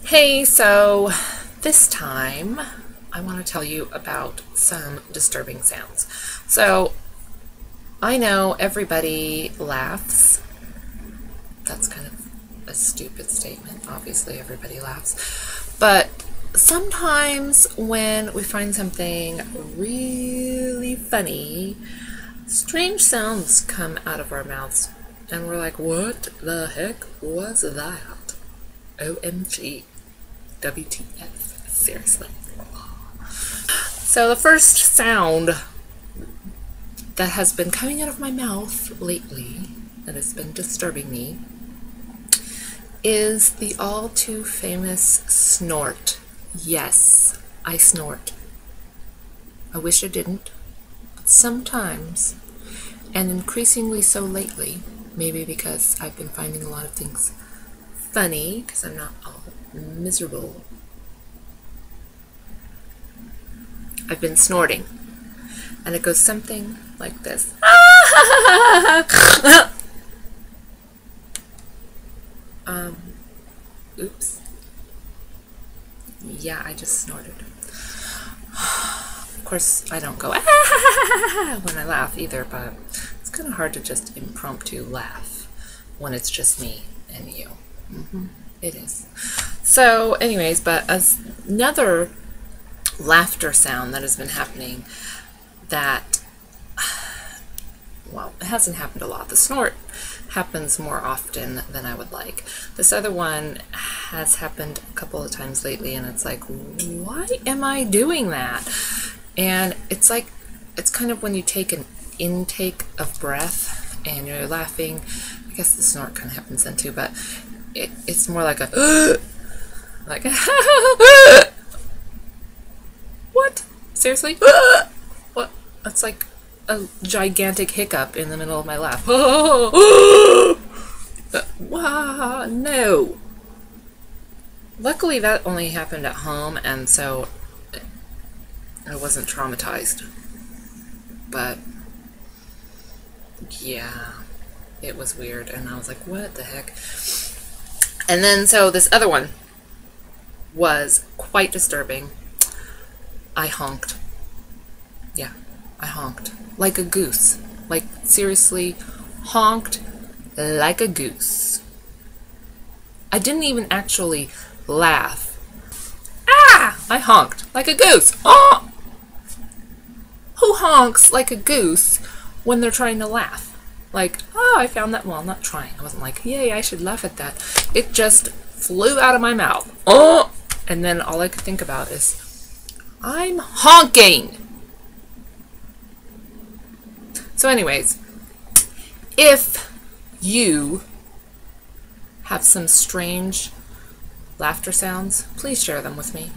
Hey, so this time I want to tell you about some disturbing sounds. So I know everybody laughs. That's kind of a stupid statement. Obviously, everybody laughs. But sometimes when we find something really funny, strange sounds come out of our mouths. And we're like, what the heck was that? OMG. WTF. Seriously. So the first sound that has been coming out of my mouth lately, that has been disturbing me, is the all too famous snort. Yes, I snort. I wish I didn't, but sometimes, and increasingly so lately, maybe because I've been finding a lot of things funny, because I'm not all miserable, I've been snorting. And it goes something like this. Oops. Yeah, I just snorted. Of course, I don't go when I laugh either, but it's kind of hard to just impromptu laugh when it's just me and you. It is. So, anyways, but as another laughter sound that has been happening that, well, it hasn't happened a lot. The snort happens more often than I would like. This other one has happened a couple of times lately, and it's like, why am I doing that? And it's like, it's kind of when you take an intake of breath and you're laughing. I guess the snort kind of happens then too, but it's more like a like what? Seriously? What? It's like a gigantic hiccup in the middle of my laugh. Wow, no. Luckily that only happened at home, and so I wasn't traumatized. But yeah, it was weird, and I was like, what the heck? And then so this other one was quite disturbing. I honked. Yeah, I honked. Like a goose. Like, seriously, honked like a goose. I didn't even actually laugh. Ah! I honked like a goose. Oh! Who honks like a goose when they're trying to laugh? Like, oh, I found that. Well, I'm not trying. I wasn't like, yay, I should laugh at that. It just flew out of my mouth. Oh! And then all I could think about is, I'm honking! So anyways, if you have some strange laughter sounds, please share them with me.